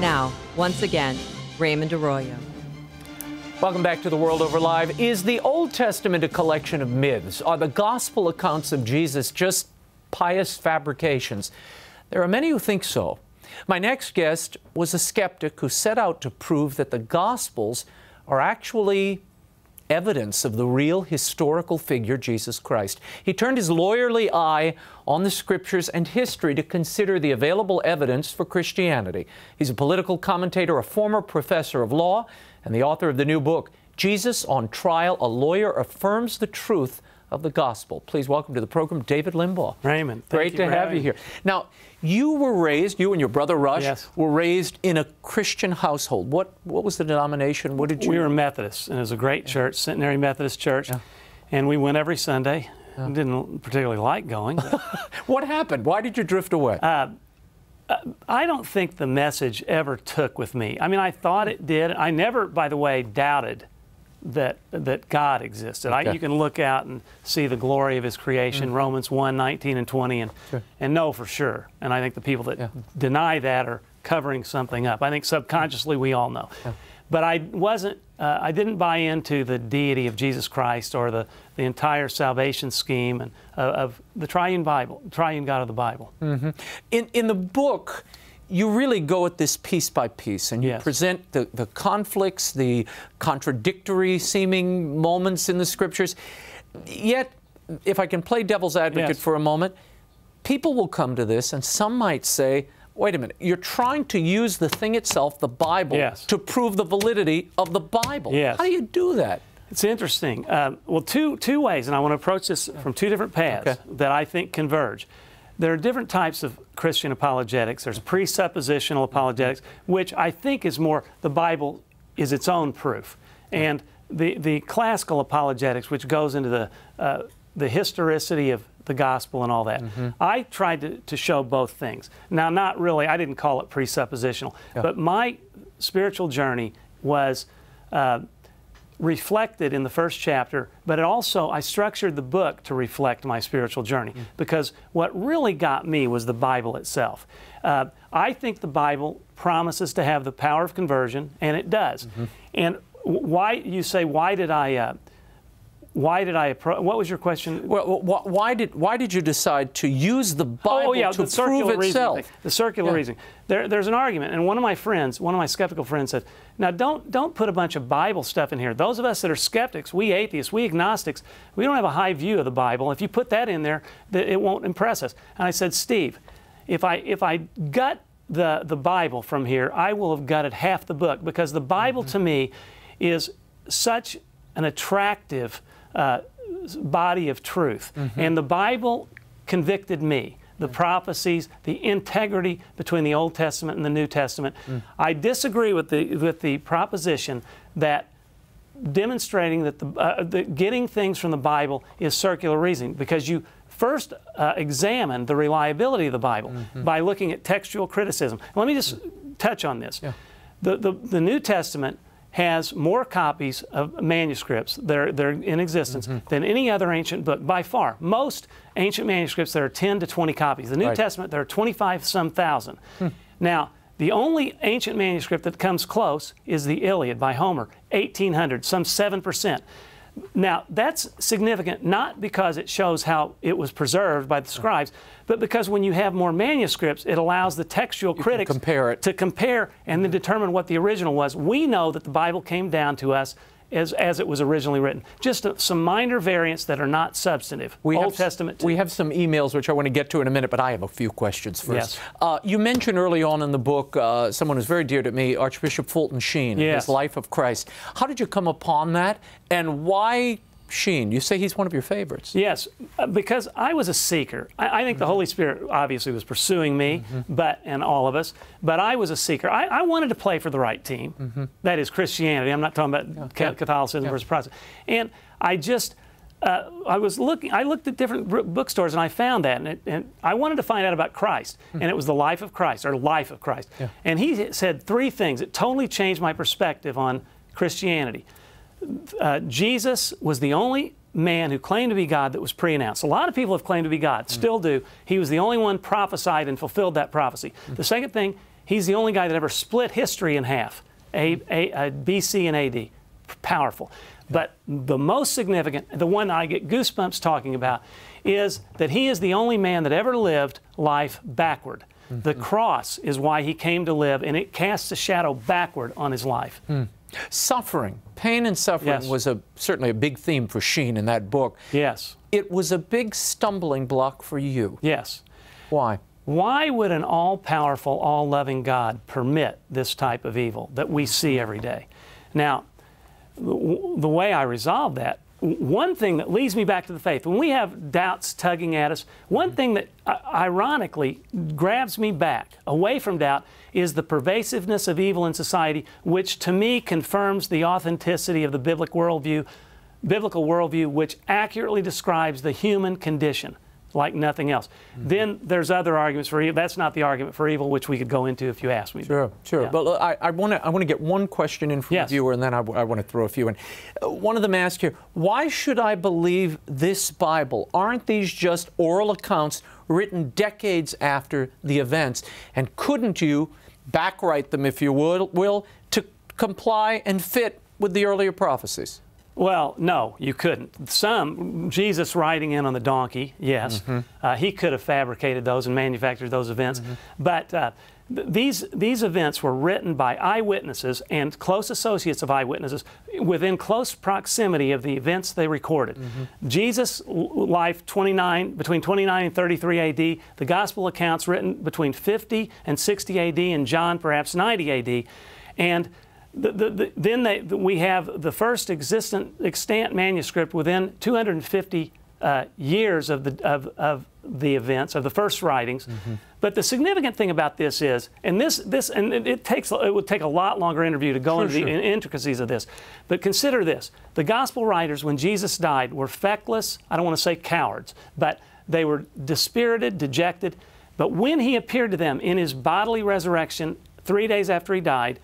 Now, once again, Raymond Arroyo. Welcome back to The World Over Live. Is the Old Testament a collection of myths? Are the gospel accounts of Jesus just pious fabrications? There are many who think so. My next guest was a skeptic who set out to prove that the Gospels are actually evidence of the real historical figure, Jesus Christ. He turned his lawyerly eye on the Scriptures and history to consider the available evidence for Christianity. He's a political commentator, a former professor of law, and the author of the new book, Jesus on Trial, A Lawyer Affirms the Truth of the Gospel. Please welcome to the program, David Limbaugh. Raymond, great to have you here. Now, you were raised, you and your brother Rush, were raised in a Christian household. What was the denomination? What did you... We were Methodists, and it was a great church, Centenary Methodist Church, and we went every Sunday. Didn't particularly like going. What happened? Why did you drift away? I don't think the message ever took with me. I mean, I thought it did. I never, by the way, doubted that God existed. You can look out and see the glory of His creation, Romans 1, 19 and 20, and know for sure. And I think the people that deny that are covering something up. I think subconsciously we all know. But I didn't buy into the deity of Jesus Christ or the entire salvation scheme and of the triune Bible, triune God of the Bible. In the book, you really go at this piece by piece, and you present the conflicts, the contradictory seeming moments in the Scriptures. Yet, if I can play devil's advocate for a moment, people will come to this, and some might say, wait a minute, you're trying to use the thing itself, the Bible, to prove the validity of the Bible. How do you do that? It's interesting. Well, two ways, and I want to approach this from two different paths that I think converge. There are different types of Christian apologetics. There's presuppositional apologetics, which I think is more the Bible is its own proof. And the classical apologetics, which goes into the historicity of the gospel and all that. I tried to show both things. Now, not really, I didn't call it presuppositional, but my spiritual journey was reflected in the first chapter, but I structured the book to reflect my spiritual journey, because what really got me was the Bible itself. I think the Bible promises to have the power of conversion, and it does. And you say, why did I what was your question? Well, why did you decide to use the Bible to prove itself? The circular reasoning. There's an argument, and one of my skeptical friends said, now don't put a bunch of Bible stuff in here. Those of us that are skeptics, we atheists, we agnostics, we don't have a high view of the Bible. If you put that in there, it won't impress us. And I said, Steve, if I gut the Bible from here, I will have gutted half the book, because the Bible to me is such an attractive body of truth. And the Bible convicted me. The prophecies, the integrity between the Old Testament and the New Testament. I disagree with the proposition that demonstrating that getting things from the Bible is circular reasoning, because you first examine the reliability of the Bible by looking at textual criticism. Let me just touch on this. The New Testament has more copies of manuscripts that are in existence than any other ancient book, by far. Most ancient manuscripts, there are 10 to 20 copies. The New Testament, there are 25-some thousand. Now, the only ancient manuscript that comes close is the Iliad by Homer, 1800, some 7%. Now, that's significant not because it shows how it was preserved by the scribes, but because when you have more manuscripts, it allows the textual critics to compare and then determine what the original was. We know that the Bible came down to us as it was originally written. Just some minor variants that are not substantive. Old Testament too. We have some emails which I want to get to in a minute, but I have a few questions first. You mentioned early on in the book someone who's very dear to me, Archbishop Fulton Sheen, his Life of Christ. How did you come upon that, and why Sheen? You say he's one of your favorites. Yes, because I was a seeker. I think the Holy Spirit obviously was pursuing me, and all of us, but I was a seeker. I wanted to play for the right team. That is Christianity. I'm not talking about Catholicism versus Protestant. And I just, I looked at different bookstores, and I found that, and I wanted to find out about Christ, and it was the Life of Christ, or Life of Christ. And he said three things that totally changed my perspective on Christianity. Jesus was the only man who claimed to be God that was pre-announced. A lot of people have claimed to be God, still do. He was the only one prophesied and fulfilled that prophecy. The second thing, he's the only guy that ever split history in half, BC and AD. Powerful. But the most significant, the one I get goosebumps talking about, is that he is the only man that ever lived life backward. The cross is why he came to live, and it casts a shadow backward on his life. Suffering, pain and suffering was certainly a big theme for Sheen in that book. Yes. It was a big stumbling block for you. Yes. Why? Why would an all-powerful, all-loving God permit this type of evil that we see every day? Now, the way I resolve that, one thing that leads me back to the faith, when we have doubts tugging at us, one thing that ironically grabs me back away from doubt is the pervasiveness of evil in society, which to me confirms the authenticity of the biblical worldview, which accurately describes the human condition like nothing else. Then there's other arguments for evil. That's not the argument for evil, which we could go into if you ask me. Sure. Yeah. But I want to get one question in from the viewer, and then I want to throw a few in. One of them asked here, why should I believe this Bible? Aren't these just oral accounts written decades after the events? And couldn't you backwrite them, if you will, to comply and fit with the earlier prophecies? Well, no, you couldn't. Jesus riding in on the donkey, yes. He could have fabricated those and manufactured those events. But these events were written by eyewitnesses and close associates of eyewitnesses within close proximity of the events they recorded. Jesus' life between 29 and 33 A.D., the gospel accounts written between 50 and 60 A.D., and John perhaps 90 A.D., and then we have the first extant manuscript within 250 years of the events of the first writings. But the significant thing about this is, and it would take a lot longer interview to go into the intricacies of this. But consider this: the gospel writers, when Jesus died, were feckless. I don't want to say cowards, but they were dispirited, dejected. But when he appeared to them in his bodily resurrection 3 days after he died,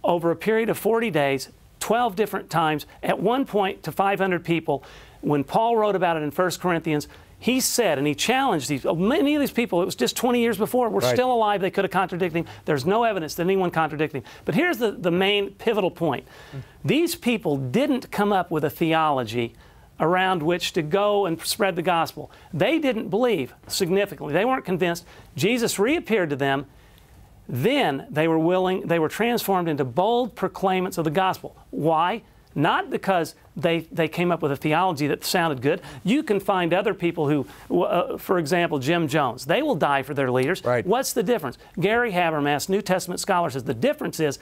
over a period of 40 days, 12 different times, at one point to 500 people. When Paul wrote about it in 1 Corinthians, he said, and he challenged many of these people, it was just 20 years before, were still alive, they could have contradicted him. There's no evidence that anyone contradicted him. But here's the main pivotal point. These people didn't come up with a theology around which to go and spread the gospel. They didn't believe significantly. They weren't convinced. Jesus reappeared to them. Then they were transformed into bold proclaimants of the gospel. Why? Not because they came up with a theology that sounded good. You can find other people who, for example, Jim Jones, they will die for their leaders. What's the difference? Gary Habermas, New Testament scholar, says the difference is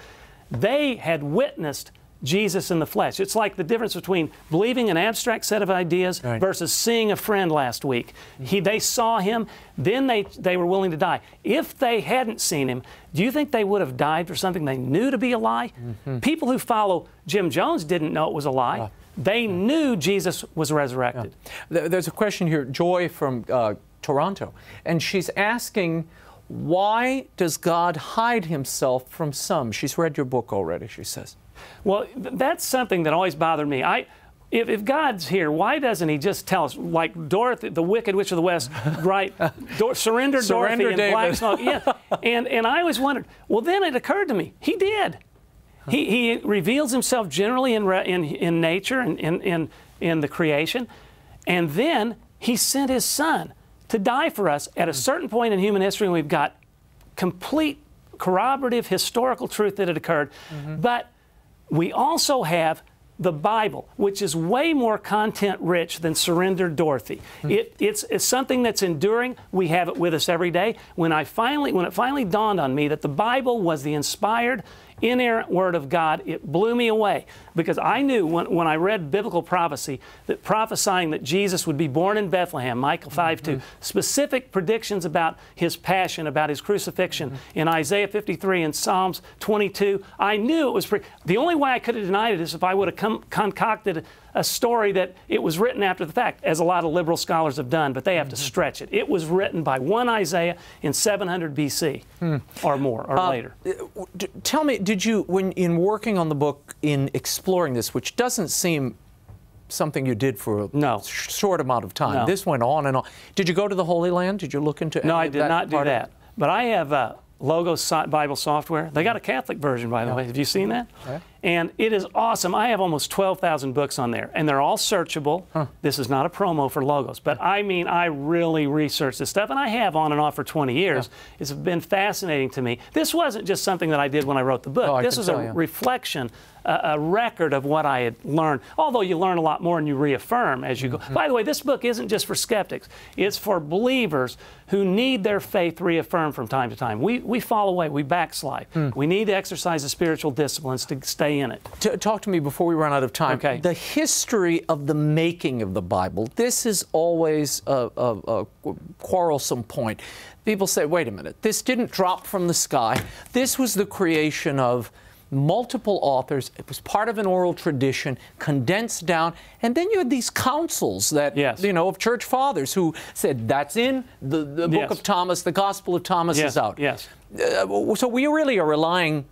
they had witnessed Jesus in the flesh. It's like the difference between believing an abstract set of ideas versus seeing a friend last week. They saw him, then they were willing to die. If they hadn't seen him, do you think they would have died for something they knew to be a lie? People who follow Jim Jones didn't know it was a lie. They knew Jesus was resurrected. There's a question here, Joy from Toronto, and she's asking, why does God hide himself from some? She's read your book already, she says. Well, that's something that always bothered me. If God's here, why doesn't he just tell us, like Dorothy, the Wicked Witch of the West, right? Surrender Dorothy and Black Smoke. Yeah. And I always wondered, well, then it occurred to me, he did. He reveals himself generally in nature and in the creation. And then he sent his son to die for us at a certain point in human history, and we've got complete corroborative historical truth that it occurred. But we also have the Bible, which is way more content-rich than Surrender Dorothy. It's something that's enduring. We have it with us every day. When it finally dawned on me that the Bible was the inspired, inerrant Word of God, it blew me away, because I knew when I read biblical prophecy that prophesying that Jesus would be born in Bethlehem, Micah 5:2, specific predictions about his passion, about his crucifixion in Isaiah 53 and Psalms 22, I knew it was the only way I could have denied it is if I would have concocted a story that it was written after the fact, as a lot of liberal scholars have done, but they have to stretch it. It was written by one Isaiah in 700 BC or more, or later. Tell me, did you, when in working on the book, in exploring this, which doesn't seem something you did for a No. short amount of time. No. This went on and on. Did you go to the Holy Land? Did you look into No, any I of did that not do part of it? that. But I have Logos Bible software. They got a Catholic version, by the way. Have you seen that? Yeah. And it is awesome. I have almost 12,000 books on there, and they're all searchable. This is not a promo for Logos, but I mean, I really researched this stuff, and I have on and off for 20 years. It's been fascinating to me. This wasn't just something that I did when I wrote the book. Oh, this was a reflection, a record of what I had learned, although you learn a lot more and you reaffirm as you go. By the way, this book isn't just for skeptics. It's for believers who need their faith reaffirmed from time to time. We fall away. We backslide. We need to exercise the spiritual disciplines to stay in it. Talk to me before we run out of time. Okay. The history of the making of the Bible. This is always a quarrelsome point. People say, wait a minute, this didn't drop from the sky. This was the creation of multiple authors. It was part of an oral tradition, condensed down, and then you had these councils that, you know, of church fathers who said, that's in the book of Thomas, the Gospel of Thomas is out. So we really are relying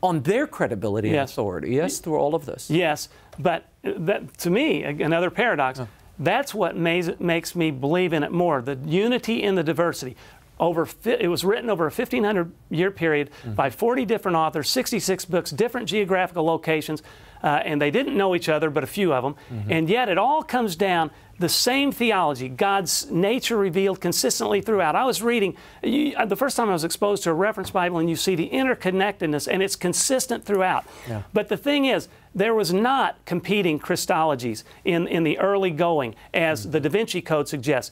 on their credibility and authority, through all of this. Yes, but that, to me, another paradox, that's what makes me believe in it more, the unity in the diversity. It was written over a 1,500-year period by 40 different authors, 66 books, different geographical locations, and they didn't know each other, but a few of them. And yet it all comes down the same theology, God's nature revealed consistently throughout. I was reading, the first time I was exposed to a reference Bible, and you see the interconnectedness, and it's consistent throughout. But the thing is, there was not competing Christologies in the early going, as the Da Vinci Code suggests.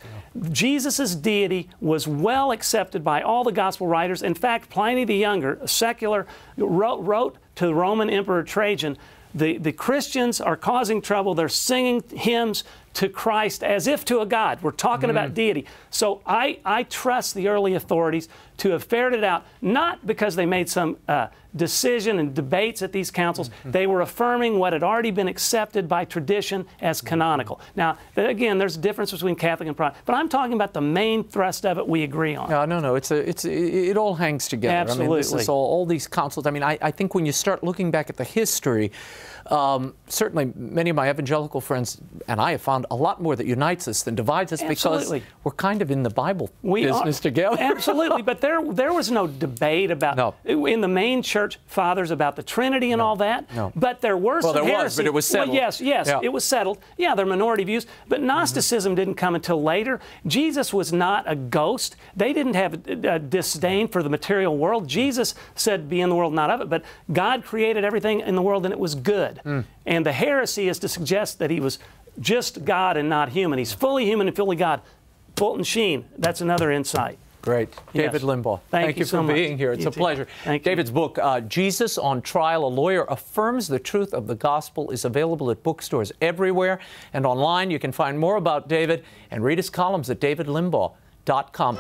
Jesus' deity was well accepted by all the gospel writers. In fact, Pliny the Younger, a secular, wrote to the Roman Emperor Trajan, the Christians are causing trouble. They're singing hymns to Christ as if to a God. We're talking about deity. So I trust the early authorities to have ferreted out, not because they made some decision and debates at these councils. They were affirming what had already been accepted by tradition as canonical. Now, again, there's a difference between Catholic and Protestant, but I'm talking about the main thrust of it we agree on. No. It all hangs together. Absolutely. I mean, this is all these councils. I mean, I think when you start looking back at the history, certainly many of my evangelical friends and I have found a lot more that unites us than divides us, because we're kind of in the Bible business together. Absolutely, but there was no debate about, in the main church fathers, about the Trinity and all that. But there were some heresies. Was, but it was settled. Well, yes, it was settled. Yeah, they're minority views, but Gnosticism didn't come until later. Jesus was not a ghost. They didn't have a disdain for the material world. Jesus said, be in the world, not of it, but God created everything in the world and it was good. And the heresy is to suggest that he was just God and not human. He's fully human and fully God. Fulton Sheen, that's another insight. Great. David Limbaugh, thank you for being here. It's a pleasure. David's book, Jesus on Trial, A Lawyer Affirms the Truth of the Gospel, is available at bookstores everywhere and online. You can find more about David and read his columns at davidlimbaugh.com.